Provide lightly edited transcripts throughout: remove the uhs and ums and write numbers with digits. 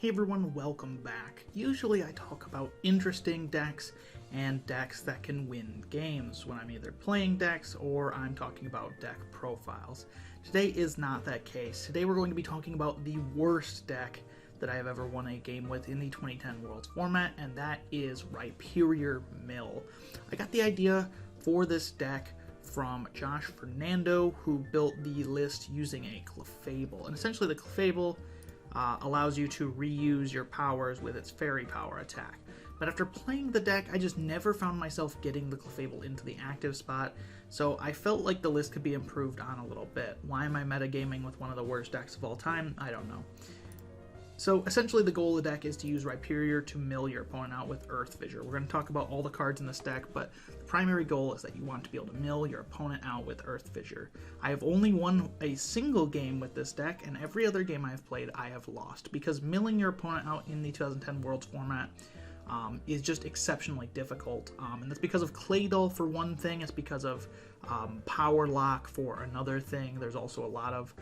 Hey everyone, welcome back. Usually I talk about interesting decks and decks that can win games when I'm either playing decks or I'm talking about deck profiles. Today is not that case. Today we're going to be talking about the worst deck that I have ever won a game with in the 2010 Worlds format, and that is Rhyperior Mill. I got the idea for this deck from Josh Fernando, who built the list using a Clefable. And essentially the Clefable allows you to reuse your powers with its fairy power attack. But after playing the deck, I just never found myself getting the Clefable into the active spot, so I felt like the list could be improved on a little bit. Why am I metagaming with one of the worst decks of all time? I don't know. So essentially the goal of the deck is to use Rhyperior to mill your opponent out with Earth Fissure. We're going to talk about all the cards in this deck, but the primary goal is that you want to be able to mill your opponent out with Earth Fissure. I have only won a single game with this deck, and every other game I have played I have lost, because milling your opponent out in the 2010 Worlds format is just exceptionally difficult, and that's because of Claydol for one thing. It's because of Power Lock for another thing. There's also a lot of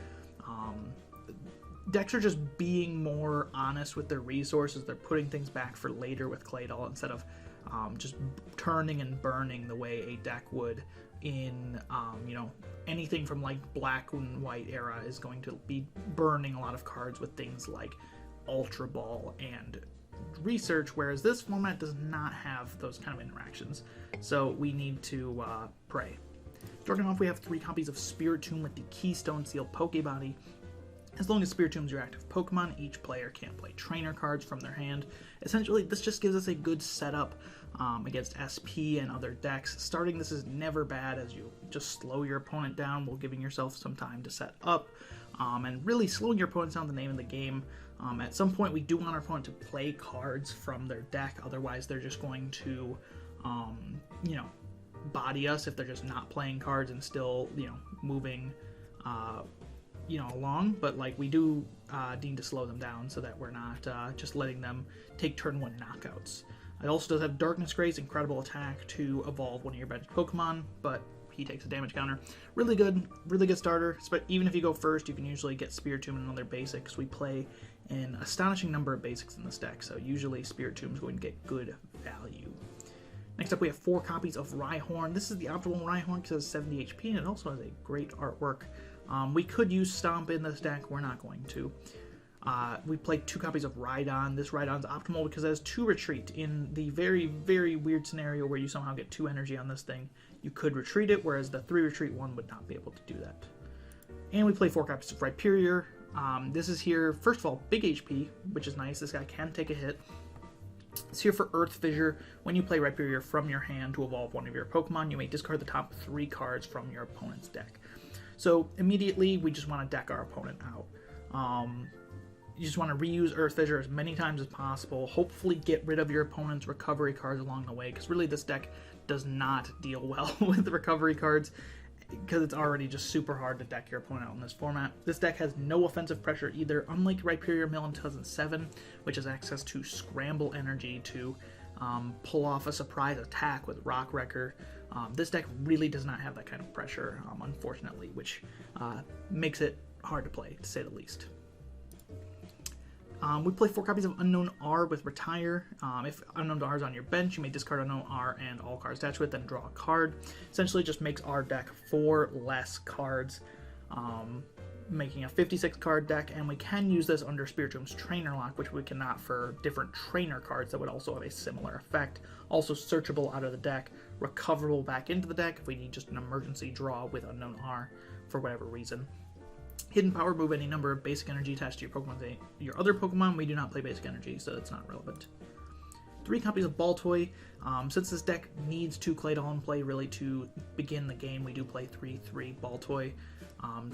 decks are just being more honest with their resources. They're putting things back for later with Claydol instead of just turning and burning the way a deck would in, anything from like Black and White era is going to be burning a lot of cards with things like Ultra Ball and Research, whereas this format does not have those kind of interactions. So we need to pray. Starting off, we have 3 copies of Spiritomb with the Keystone Seal Pokebody. As long as Spiritomb's your active Pokemon, each player can't play trainer cards from their hand. Essentially, this just gives us a good setup against SP and other decks. Starting this is never bad, as you just slow your opponent down while giving yourself some time to set up. And really slowing your opponent down, the name of the game. At some point, we do want our opponent to play cards from their deck, otherwise they're just going to, body us if they're just not playing cards and still, moving along, but like we do need to slow them down so that we're not just letting them take turn 1 knockouts. It also does have Darkness Gray's incredible attack to evolve one of your benched Pokemon, but he takes a damage counter. Really good starter. But even if you go first, you can usually get Spiritomb and another basic, because we play an astonishing number of basics in this deck, so usually Spiritomb is going to get good value. Next up, we have 4 copies of Rhyhorn. This is the optimal Rhyhorn because it has 70 HP, and it also has a great artwork. We could use Stomp in this deck. We're not going to. We played 2 copies of Rhydon. This Rhydon's optimal because it has 2 retreat. In the very, very weird scenario where you somehow get 2 energy on this thing, you could retreat it, whereas the 3 retreat one would not be able to do that. And we play 4 copies of Rhyperior. This is here, first of all, big HP, which is nice. This guy can take a hit. It's here for Earth Fissure. When you play Rhyperior from your hand to evolve one of your Pokemon, you may discard the top 3 cards from your opponent's deck. So immediately, we just want to deck our opponent out. You just want to reuse Earth Fissure as many times as possible. Hopefully get rid of your opponent's recovery cards along the way, because really this deck does not deal well with the recovery cards, because it's already just super hard to deck your opponent out in this format. This deck has no offensive pressure either, unlike Rhyperior Mill in 2007, which has access to Scramble Energy to pull off a surprise attack with Rock Wrecker. This deck really does not have that kind of pressure, unfortunately, which makes it hard to play, to say the least. We play 4 copies of Unknown R with Retire. If Unknown R is on your bench, you may discard Unknown R and all cards attached with it, then draw a card. Essentially, it just makes our deck 4 less cards, making a 56 card deck, and we can use this under Spiritomb's Trainer Lock, which we cannot for different trainer cards that would also have a similar effect. Also searchable out of the deck, recoverable back into the deck if we need just an emergency draw with Unknown R for whatever reason. Hidden Power, move any number of basic energy attached to your other Pokemon. We do not play basic energy, so it's not relevant. 3 copies of Baltoy. Since this deck needs 2 Claydol in play really to begin the game, we do play 3/3 Baltoy.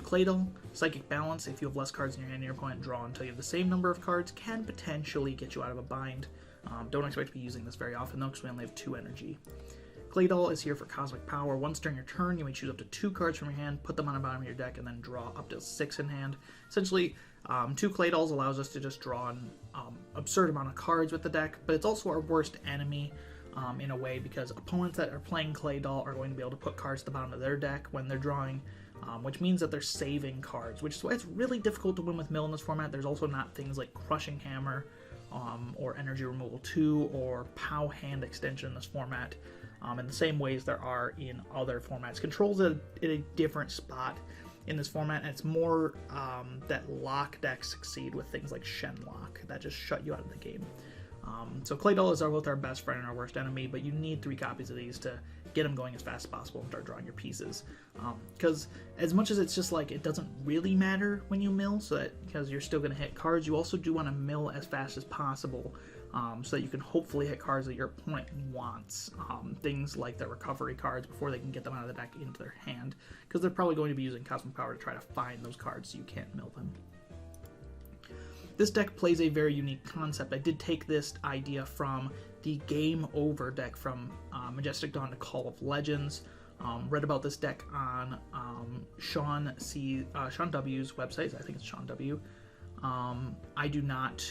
Claydol, Psychic Balance, if you have less cards in your hand than your opponent, draw until you have the same number of cards, can potentially get you out of a bind. Don't expect to be using this very often though, because we only have 2 energy. Claydol is here for Cosmic Power. Once during your turn, you may choose up to 2 cards from your hand, put them on the bottom of your deck, and then draw up to 6 in hand. Essentially, 2 Claydols allows us to just draw an absurd amount of cards with the deck, but it's also our worst enemy in a way, because opponents that are playing Claydol are going to be able to put cards to the bottom of their deck when they're drawing which means that they're saving cards, which is why it's really difficult to win with mill in this format. There's also not things like Crushing Hammer or Energy Removal 2 or POW Hand Extension in this format in the same ways there are in other formats. Control's at a different spot in this format, and it's more that lock decks succeed with things like Shenlock that just shut you out of the game. So Clay Doll is both our best friend and our worst enemy, but you need 3 copies of these to get them going as fast as possible and start drawing your pieces. Because as much as it's just like it doesn't really matter when you mill, because you're still going to hit cards, you also do want to mill as fast as possible so that you can hopefully hit cards that your opponent wants. Things like the recovery cards before they can get them out of the deck into their hand, because they're probably going to be using Cosmic Power to try to find those cards so you can't mill them. This deck plays a very unique concept. I did take this idea from the Game Over deck from Majestic Dawn to Call of Legends. Read about this deck on Sean W's website. I think it's Sean W. I'm not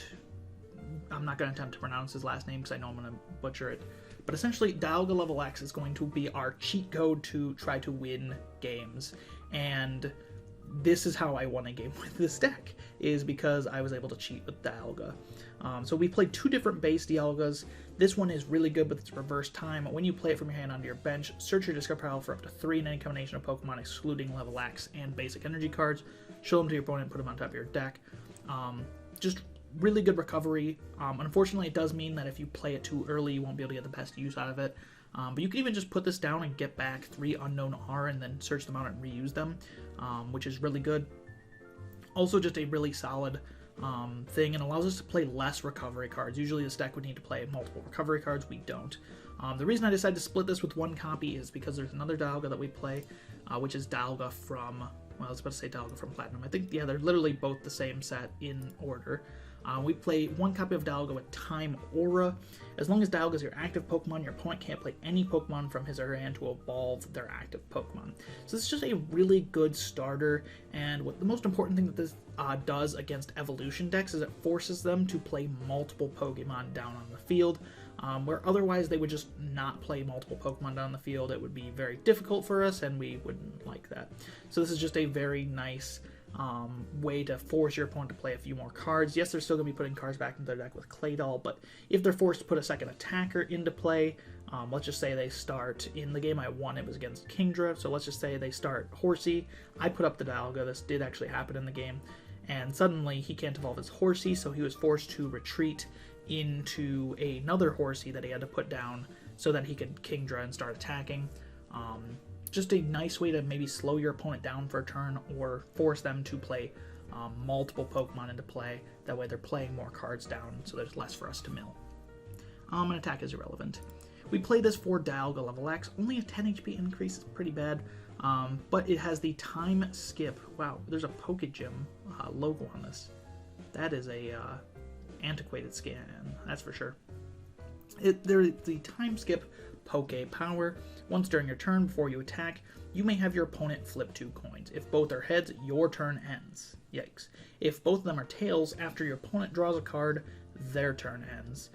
going to attempt to pronounce his last name because I know I'm going to butcher it. But essentially, Dialga Level X is going to be our cheat code to try to win games. And this is how I won a game with this deck, is because I was able to cheat with Dialga. So we played 2 different base Dialgas. This one is really good with its reverse time. When you play it from your hand onto your bench, search your discard pile for up to 3 in any combination of Pokemon excluding Level X and basic energy cards. Show them to your opponent and put them on top of your deck. Just really good recovery. Unfortunately, it does mean that if you play it too early, you won't be able to get the best use out of it. But you can even just put this down and get back 3 unknown R and then search them out and reuse them, which is really good. Also just a really solid thing, and allows us to play less recovery cards. Usually this deck would need to play multiple recovery cards. We don't. The reason I decided to split this with 1 copy is because there's another Dialga that we play, which is Dialga from, well, I was about to say Dialga from Platinum. I think, yeah, they're literally both the same set in order. We play 1 copy of Dialga with Time Aura. As long as Dialga is your active Pokemon, your opponent can't play any Pokemon from his or her hand to evolve their active Pokemon. So this is just a really good starter, and what the most important thing that this does against evolution decks is it forces them to play multiple Pokemon down on the field, where otherwise they would just not play multiple Pokemon down the field. It would be very difficult for us, and we wouldn't like that. So this is just a very nice way to force your opponent to play a few more cards. Yes, they're still going to be putting cards back into their deck with Clay Doll, but if they're forced to put a second attacker into play, let's just say they start, in the game I won, it was against Kingdra, so let's just say they start Horsey. I put up the Dialga, this did actually happen in the game, and suddenly he can't evolve his Horsey, so he was forced to retreat into another Horsey that he had to put down so that he could Kingdra and start attacking. Just a nice way to maybe slow your opponent down for a turn or force them to play multiple Pokemon into play. That way they're playing more cards down, so there's less for us to mill. And attack is irrelevant. We play this for Dialga Level X. Only a 10 HP increase is pretty bad, but it has the time skip. Wow, there's a Pokegym logo on this. That is a antiquated scan, that's for sure. There's the time skip Poke Power. Once during your turn, before you attack, you may have your opponent flip 2 coins. If both are heads, your turn ends. Yikes. If both of them are tails, after your opponent draws a card, their turn ends.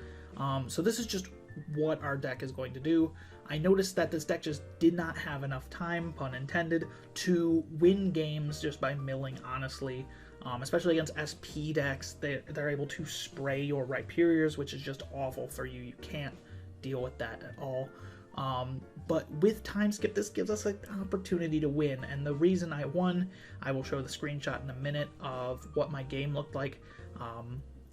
So this is just what our deck is going to do. I noticed that this deck just did not have enough time, pun intended, to win games just by milling, honestly. Especially against SP decks, they're able to spray your Rhyperiors, which is just awful for you. You can't deal with that at all. But with time skip, this gives us an opportunity to win, and the reason I won, I will show the screenshot in a minute of what my game looked like,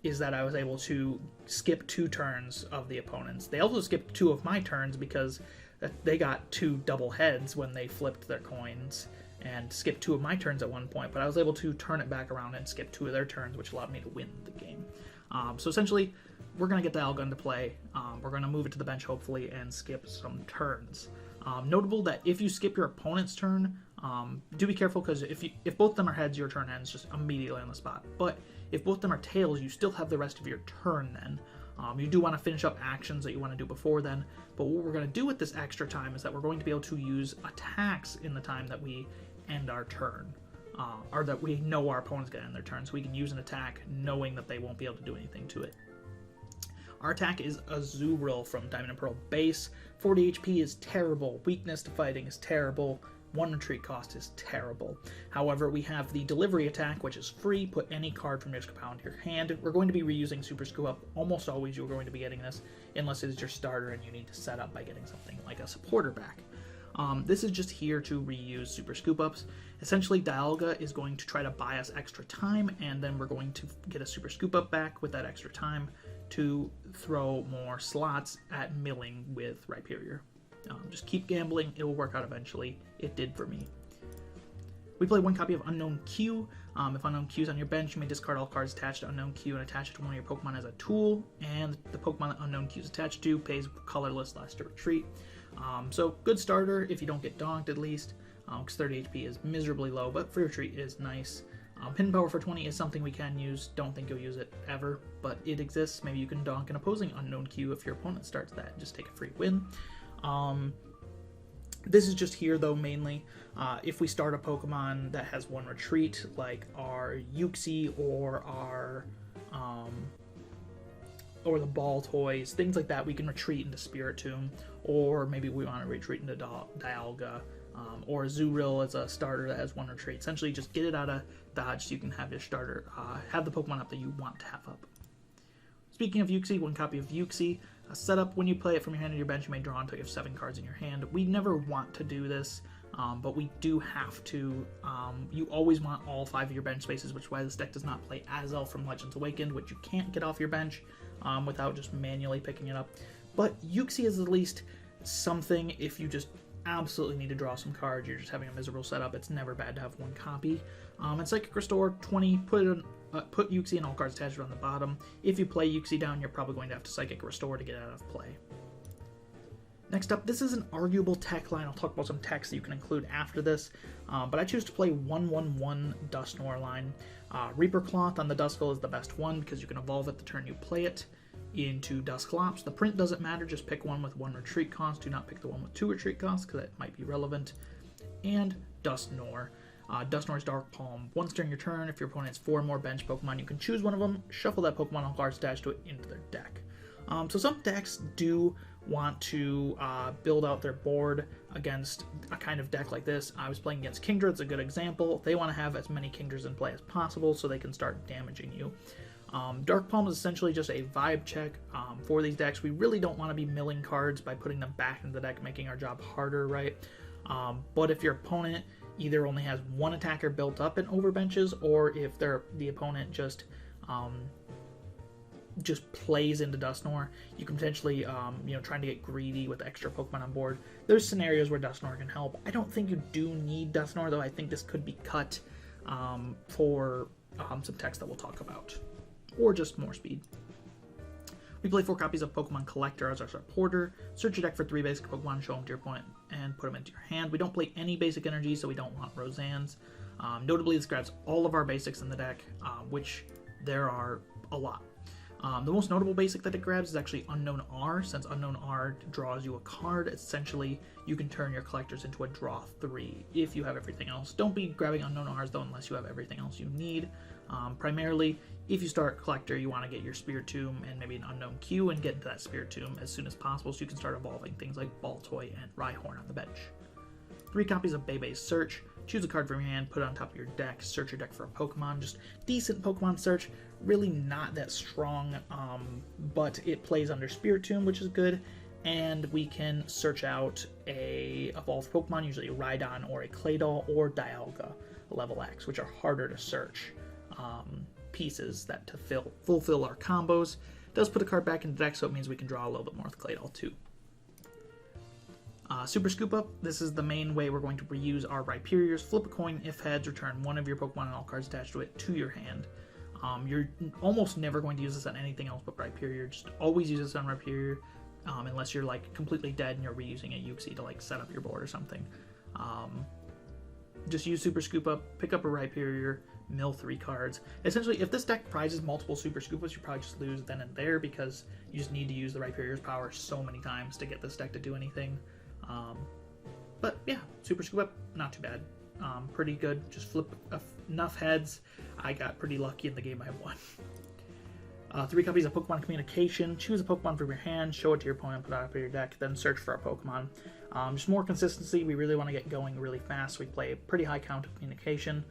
is that I was able to skip 2 turns of the opponents. They also skipped 2 of my turns because they got 2 double heads when they flipped their coins, and skipped 2 of my turns at one point, but I was able to turn it back around and skip 2 of their turns, which allowed me to win the game. So essentially, we're going to get the Dialga into play. We're going to move it to the bench, hopefully, and skip some turns. Notable that if you skip your opponent's turn, do be careful, because if both of them are heads, your turn ends just immediately on the spot. But if both of them are tails, you still have the rest of your turn then. You do want to finish up actions that you want to do before then, but what we're going to do with this extra time is that we're going to be able to use attacks in the time that we end our turn. Or that we know our opponent's going to end their turn, so we can use an attack knowing that they won't be able to do anything to it. Our attack is Azurill from Diamond and Pearl base. 40 HP is terrible. Weakness to fighting is terrible. 1 retreat cost is terrible. However, we have the delivery attack, which is free. Put any card from your discard pile into your hand. We're going to be reusing Super Scoop Up. Almost always you're going to be getting this, unless it is your starter and you need to set up by getting something like a supporter back. This is just here to reuse Super Scoop Ups. Essentially, Dialga is going to try to buy us extra time, and then we're going to get a Super Scoop Up back with that extra time to throw more slots at milling with Rhyperior. Just keep gambling, it will work out eventually. It did for me. We play 1 copy of Unknown Q. If Unknown Q is on your bench, you may discard all cards attached to Unknown Q and attach it to one of your Pokemon as a tool, and the Pokemon that Unknown Q is attached to pays colorless less to retreat. So good starter if you don't get donked at least, because 30 HP is miserably low, but free retreat is nice. Pin power for 20 is something we can use. Don't think you'll use it ever, but it exists. Maybe you can donk an opposing Unknown Q if your opponent starts that and just take a free win. This is just here though mainly. If we start a Pokemon that has 1 retreat, like our Uxie or our or the ball toys, things like that, we can retreat into Spiritomb, or maybe we want to retreat into Dialga, or Zuril as a starter that has 1 retreat. Essentially, just get it out of dodge so you can have your starter, have the Pokemon up that you want to have up. Speaking of Uxie, 1 copy of Uxie. Setup, when you play it from your hand to your bench, you may draw until you have 7 cards in your hand. We never want to do this, but we do have to. You always want all 5 of your bench spaces, which is why this deck does not play Azel from Legends Awakened, which you can't get off your bench without just manually picking it up. But Uxie is at least something if you just absolutely need to draw some cards, you're just having a miserable setup, it's never bad to have 1 copy. And Psychic Restore, 20, put Uxie and all cards attached on the bottom. If you play Uxie down, you're probably going to have to Psychic Restore to get out of play. Next up, this is an arguable tech line. I'll talk about some techs that you can include after this, but I choose to play 1/1/1 Dusknoir line. Reaper Cloth on the Duskull is the best one because you can evolve it the turn you play it into Dusclops. The print doesn't matter, just pick one with 1 retreat cost. Do not pick the one with 2 retreat costs because that might be relevant. And Dusknoir. Dusknoir's Dark Palm. Once during your turn, if your opponent has 4 more bench Pokemon, you can choose one of them, shuffle that Pokemon all cards attached to it into their deck. So some decks do want to build out their board against a kind of deck like this. I was playing against Kingdra, it's a good example. They want to have as many Kingdras in play as possible so they can start damaging you. Dark Palm is essentially just a vibe check for these decks. We really don't want to be milling cards by putting them back into the deck, making our job harder, right? But if your opponent either only has 1 attacker built up in overbenches, or if the opponent just plays into Dusknoir, you can potentially, trying to get greedy with extra Pokemon on board. There's scenarios where Dusknoir can help. I don't think you do need Dusknoir, though. I think this could be cut for some text that we'll talk about, or just more speed. We play 4 copies of Pokemon Collector as our supporter. Search your deck for 3 basic Pokemon, show them to your opponent, and put them into your hand. We don't play any basic energy, so we don't want Roseannes. Notably, this grabs all of our basics in the deck, which there are a lot. The most notable basic that it grabs is actually Unknown R. Since Unknown R draws you a card, essentially you can turn your collectors into a draw 3 if you have everything else. Don't be grabbing Unknown Rs though unless you have everything else you need. Primarily, if you start Collector, you want to get your Spiritomb and maybe an Unknown Q and get into that Spiritomb as soon as possible so you can start evolving things like Baltoy and Rhyhorn on the bench. 3 copies of Bebe's Search. Choose a card from your hand, put it on top of your deck, search your deck for a Pokemon. Just decent Pokemon search, really not that strong, but it plays under Spiritomb, which is good, and we can search out a evolved Pokemon, usually a Rhydon or a Claydol or Dialga, level X, which are harder to search pieces that to fulfill our combos. It does put a card back in the deck, so it means we can draw a little bit more with Claydol too. Super Scoop Up, this is the main way we're going to reuse our Rhyperiors. Flip a coin, if heads, return 1 of your Pokemon and all cards attached to it to your hand. You're almost never going to use this on anything else but Rhyperior. Just always use this on Rhyperior, unless you're like completely dead and you're reusing a Uxie to like set up your board or something. Just use Super Scoop Up, pick up a Rhyperior, mill 3 cards. Essentially, if this deck prizes multiple Super Scoop Ups, you probably just lose then and there because you just need to use the Rhyperior's power so many times to get this deck to do anything. But yeah, Super Scoop Up, not too bad. Pretty good. Just flip enough heads. I got pretty lucky in the game I won. 3 copies of Pokemon Communication. Choose a Pokemon from your hand, show it to your opponent, put it up in your deck, then search for a Pokemon. Just more consistency. We really want to get going really fast. We play a pretty high count of Communication,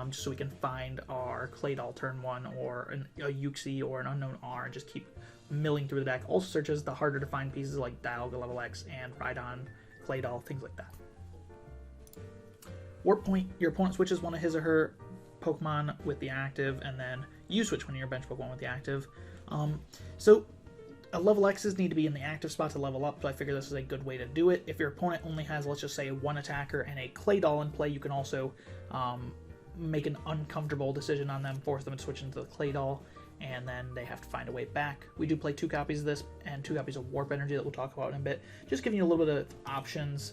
just so we can find our Claydol turn 1 or a Uxie or an Unknown R and just keep milling through the deck. Also searches the harder to find pieces like Dialga level X and Rhydon, Claydol, things like that. Warp Point. Your opponent switches one of his or her Pokemon with the active, and then you switch one of your bench Pokemon with the active. So level X's need to be in the active spot to level up, so I figure this is a good way to do it. If your opponent only has, let's just say, one attacker and a Claydol in play, you can also make an uncomfortable decision on them, force them to switch into the Claydol, and then they have to find a way back. We do play 2 copies of this and 2 copies of Warp Energy that we'll talk about in a bit, just giving you a little bit of options.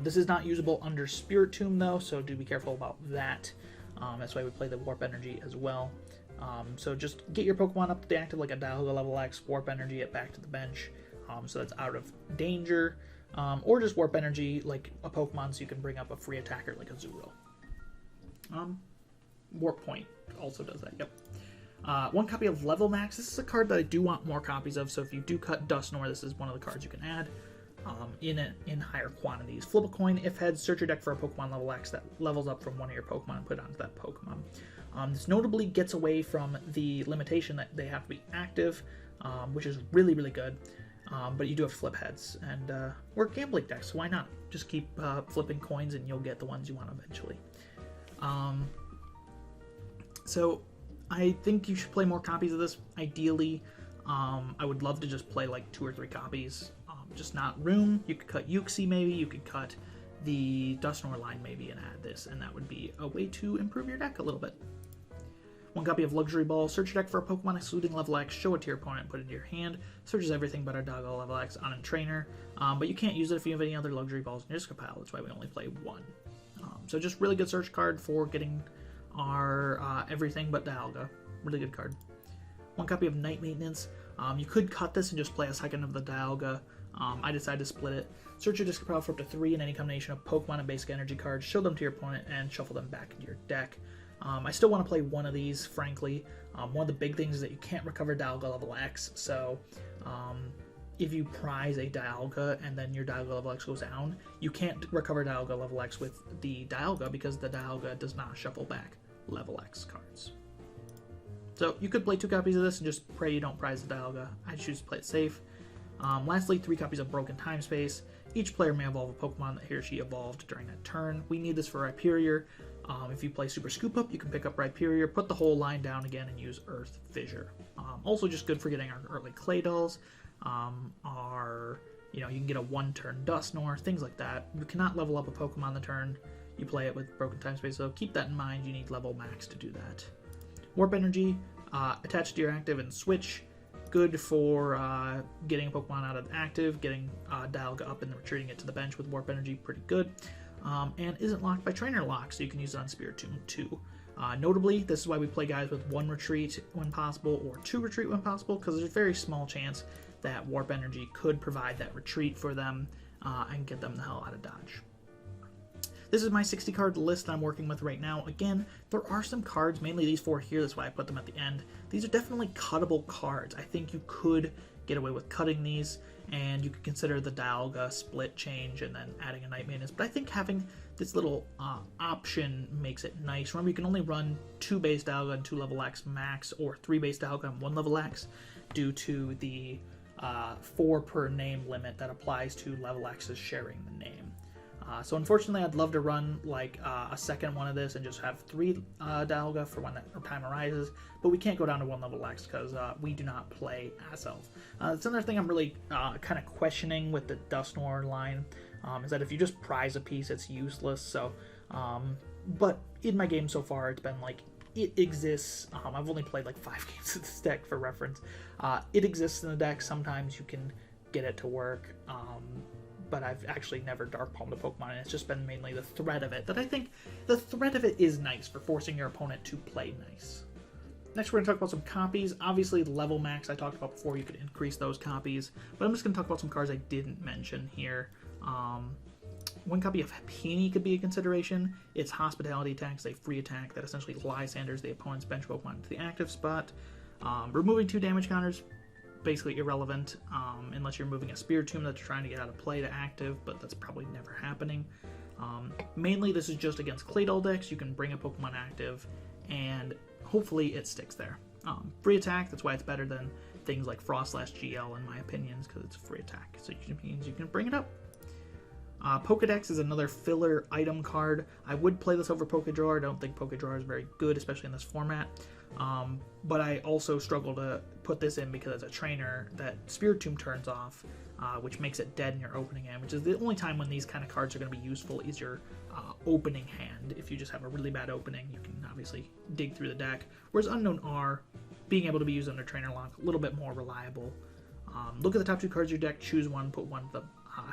This is not usable under Spirit Tomb though, so do be careful about that. That's why we play the Warp Energy as well. So just get your Pokemon up to the active like a Dialga level X, Warp Energy it back to the bench, so that's out of danger, or just Warp Energy like a Pokemon so you can bring up a free attacker like a Zuro. Warp Point also does that, yep. 1 copy of Level Max. This is a card that I do want more copies of, so if you do cut Dusknoir, this is one of the cards you can add in higher quantities. Flip a coin. If heads, search your deck for a Pokemon level X that levels up from one of your Pokemon and put it onto that Pokemon. This notably gets away from the limitation that they have to be active, which is really, really good. But you do have to flip heads, and we're gambling decks, so why not? Just keep flipping coins and you'll get the ones you want eventually. So I think you should play more copies of this, ideally. I would love to just play like 2 or 3 copies, just not room. You could cut Uxie maybe, you could cut the Dusknoir line maybe and add this, and that would be a way to improve your deck a little bit. 1 copy of Luxury Ball. Search your deck for a Pokemon excluding level X, show it to your opponent, put it into your hand. Searches everything but a Dialga level X on a trainer, but you can't use it if you have any other Luxury Balls in your discard pile. That's why we only play 1. So just really good search card for getting our everything but Dialga. Really good card. 1 copy of Night Maintenance. You could cut this and just play a second of the Dialga. I decided to split it. Search your discard pile for up to 3 in any combination of Pokemon and basic energy cards, show them to your opponent, and shuffle them back into your deck. I still want to play 1 of these, frankly. One of the big things is that you can't recover Dialga level X, so if you prize a Dialga and then your Dialga level X goes down, you can't recover Dialga level X with the Dialga because the Dialga does not shuffle back level X cards. So you could play 2 copies of this and just pray you don't prize the Dialga. I choose to play it safe. Lastly, 3 copies of Broken Time Space. Each player may evolve a Pokemon that he or she evolved during that turn. We need this for Rhyperior. If you play Super Scoop Up, you can pick up Rhyperior, put the whole line down again, and use Earth Fissure. Also just good for getting our early Claydols. You can get a 1-turn Dusknoir, things like that. You cannot level up a Pokemon the turn you play it with Broken Time Space, so keep that in mind. You need level max to do that. Warp Energy, attached to your active and switch. Good for getting a Pokemon out of active, getting Dialga up and retreating it to the bench with Warp Energy, pretty good. And isn't locked by Trainer Lock, so you can use it on Spirit Tomb too. Notably, this is why we play guys with 1 retreat when possible or 2 retreat when possible, because there's a very small chance that Warp Energy could provide that retreat for them and get them the hell out of dodge. This is my 60 card list that I'm working with right now. Again, there are some cards, mainly these 4 here, that's why I put them at the end. These are definitely cuttable cards. I think you could get away with cutting these, and you could consider the Dialga split change and then adding a Night Maintenance. But I think having this little option makes it nice. Remember, you can only run 2 base Dialga and 2 level X max, or 3 base Dialga and 1 level X, due to the 4 per name limit that applies to level X's sharing the name. So unfortunately, I'd love to run like a second one of this and just have 3 Dialga for when that time arises, but we can't go down to 1 level X because we do not play as Elf. That's another thing I'm really kind of questioning with the Dusknoir line, is that if you just prize a piece, it's useless. So, but in my game so far, it's been like, it exists. I've only played like 5 games of this deck for reference. It exists in the deck. Sometimes you can get it to work. But I've actually never Dark Palmed a Pokemon, and it's just been mainly the threat of it, that I think the threat of it is nice for forcing your opponent to play nice. Next, we're going to talk about some copies. Obviously, level max I talked about before, you could increase those copies, but I'm just going to talk about some cards I didn't mention here. 1 copy of Peony could be a consideration. It's Hospitality Attack, it's a free attack that essentially Lysanders the opponent's bench Pokemon into the active spot. Removing 2 damage counters, basically irrelevant, unless you're moving a Spiritomb that's trying to get out of play to active, but that's probably never happening. Mainly this is just against Claydol decks. You can bring a Pokemon active, and hopefully it sticks there. Free attack, that's why it's better than things like Frost/GL in my opinions, because it's free attack, so it means you can bring it up. Pokedex is another filler item card. I would play this over Pokedrawer. I don't think Pokedrawer is very good, especially in this format. But I also struggle to put this in because as a trainer, that Spiritomb turns off, which makes it dead in your opening hand, which is the only time when these kind of cards are going to be useful is your opening hand. If you just have a really bad opening, you can obviously dig through the deck. Whereas Unknown R, being able to be used under Trainer Lock, a little bit more reliable. Look at the top 2 cards of your deck, choose one, put one to the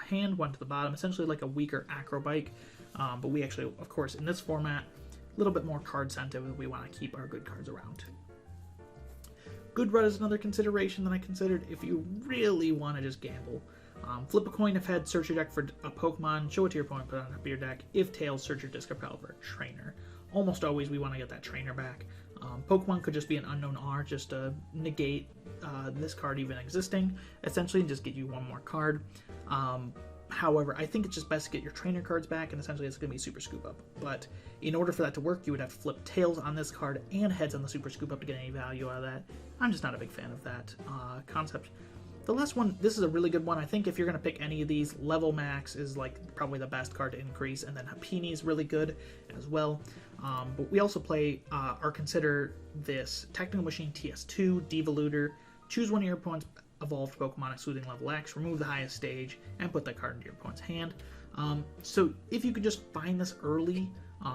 hand, one to the bottom, essentially like a weaker Acrobike. But we actually, of course, in this format, a little bit more card sensitive. We want to keep our good cards around. Good Rut is another consideration that I considered if you really want to just gamble. Flip a coin if head, search your deck for a Pokemon, show it to your opponent, put it on top of your deck. If tails, search your discard pile for a trainer. Almost always we want to get that trainer back. Pokemon could just be an Unknown R just to negate this card even existing, essentially, and just get you one more card. However, I think it's just best to get your trainer cards back, and essentially it's going to be Super Scoop Up. But in order for that to work, you would have to flip tails on this card and heads on the Super Scoop Up to get any value out of that. I'm just not a big fan of that concept. The last one, this is a really good one. I think if you're going to pick any of these, Level Max is like probably the best card to increase, and then Happiny is really good as well. But we also play or consider this Technical Machine TS2, Devoluter. Choose one of your opponent's evolved Pokemon excluding level X, remove the highest stage, and put that card into your opponent's hand. So if you could just find this early,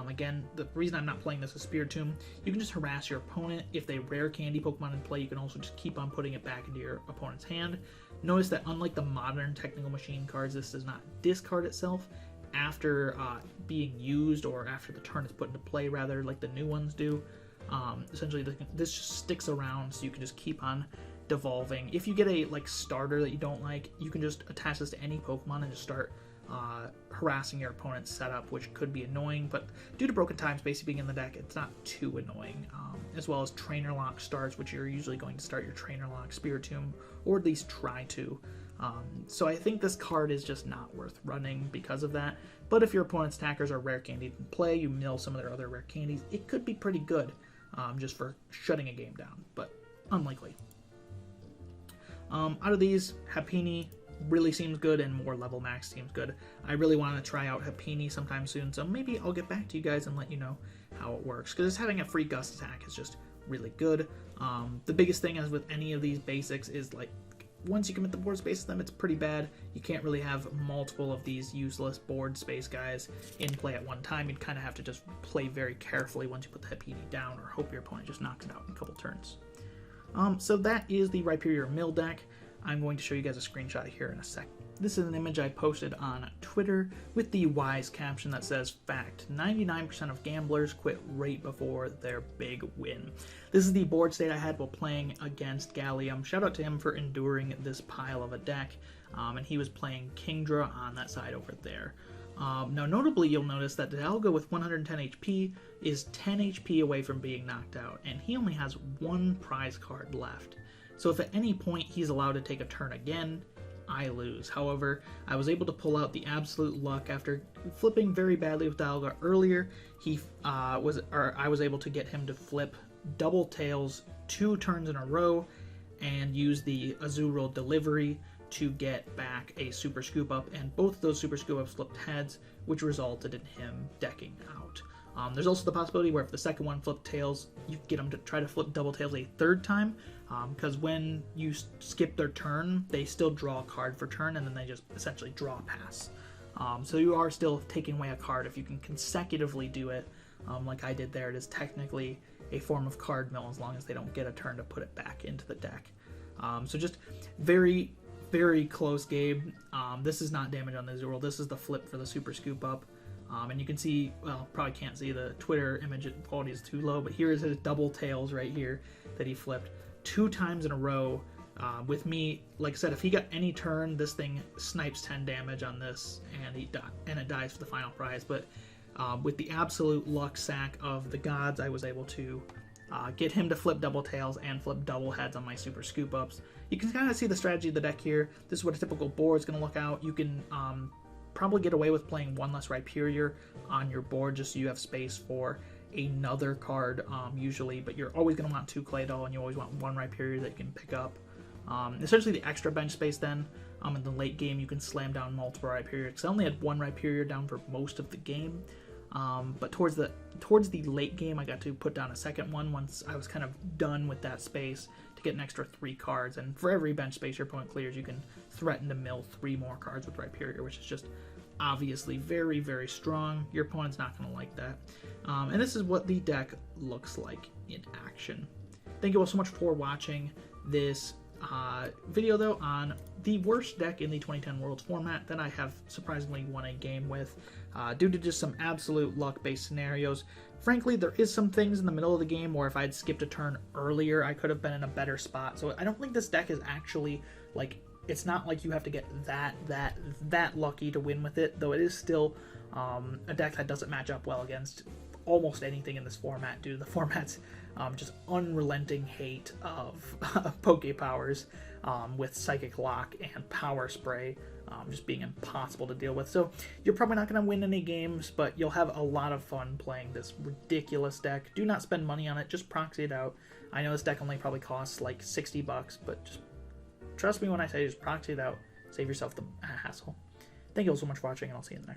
again, the reason I'm not playing this is Spiritomb, you can just harass your opponent. If they rare candy Pokemon in play, you can also just keep on putting it back into your opponent's hand. Notice that unlike the modern Technical Machine cards, this does not discard itself after being used, or after the turn is put into play, rather, like the new ones do. Essentially, this just sticks around, so you can just keep on devolving. If you get a starter that you don't like, you can just attach this to any Pokemon and just start harassing your opponent's setup, which could be annoying, but due to Broken Time Space being in the deck, it's not too annoying. As well as Trainer Lock starts, which you're usually going to start your Trainer Lock Spiritomb, or at least try to. So I think this card is just not worth running because of that. But if your opponent's attackers are rare candy in play, you mill some of their other rare candies, it could be pretty good just for shutting a game down, but unlikely. Out of these, Happiny really seems good, and more Level Max seems good. I really want to try out Happiny sometime soon, so maybe I'll get back to you guys and let you know how it works, because having a free Gust attack is just really good. The biggest thing, as with any of these basics, is once you commit the board space to them, it's pretty bad. You can't really have multiple of these useless board space guys in play at one time. You'd kind of have to just play very carefully once you put the Happiny down, or hope your opponent just knocks it out in a couple turns. So that is the Rhyperior Mill deck. I'm going to show you guys a screenshot here in a sec. This is an image I posted on Twitter with the wise caption that says, "Fact, 99% of gamblers quit right before their big win." This is the board state I had while playing against Gallium. Shout out to him for enduring this pile of a deck. And he was playing Kingdra on that side over there. Now, notably, you'll notice that Hidalgo with 110 HP is 10 HP away from being knocked out, and he only has one prize card left. So if at any point he's allowed to take a turn again, I lose. However, I was able to pull out the absolute luck after flipping very badly with Hidalgo earlier. I was able to get him to flip double tails 2 turns in a row and use the Azurill delivery to get back a Super Scoop Up, and both of those Super Scoop Ups flipped heads, which resulted in him decking out. There's also the possibility where if the second one flipped tails, you can get them to try to flip double tails a third time, because when you skip their turn, they still draw a card for turn, and then they just essentially draw a pass. So you are still taking away a card if you can consecutively do it. Like I did there, it is technically a form of card mill as long as they don't get a turn to put it back into the deck. So just very, very close game. This is not damage on the Azurill. This is the flip for the Super Scoop Up. And you can see, well, probably can't see, the Twitter image quality is too low, but here is his double tails right here that he flipped 2 times in a row. With me, like I said, if he got any turn, this thing snipes 10 damage on this, and it dies for the final prize. But with the absolute luck sack of the gods, I was able to get him to flip double tails and flip double heads on my super scoop ups. You can kind of see the strategy of the deck here. This is what a typical board is going to look out. You can probably get away with playing one less Rhyperior on your board just so you have space for another card usually, but you're always going to want 2 Claydol, and you always want 1 Rhyperior that you can pick up. Essentially the extra bench space then, in the late game you can slam down multiple Rhyperior, because I only had 1 Rhyperior down for most of the game, but towards the late game I got to put down a second one once I was kind of done with that space to get an extra 3 cards, and for every bench space your opponent clears you can threaten to mill 3 more cards with Rhyperior, which is just obviously very, very strong. Your opponent's not going to like that. And this is what the deck looks like in action. Thank you all so much for watching this video, though, on the worst deck in the 2010 Worlds format that I have surprisingly won a game with, due to just some absolute luck-based scenarios. Frankly, there is some things in the middle of the game where if I had skipped a turn earlier, I could have been in a better spot. So I don't think this deck is actually, like, it's not like you have to get that lucky to win with it, though it is still a deck that doesn't match up well against almost anything in this format due to the format's just unrelenting hate of Poke Powers, with Psychic Lock and Power Spray just being impossible to deal with. So you're probably not going to win any games, but you'll have a lot of fun playing this ridiculous deck. Do not spend money on it, just proxy it out. I know this deck only probably costs like $60, but just trust me when I say just proxy it out. Save yourself the hassle. Thank you all so much for watching, and I'll see you in the next one.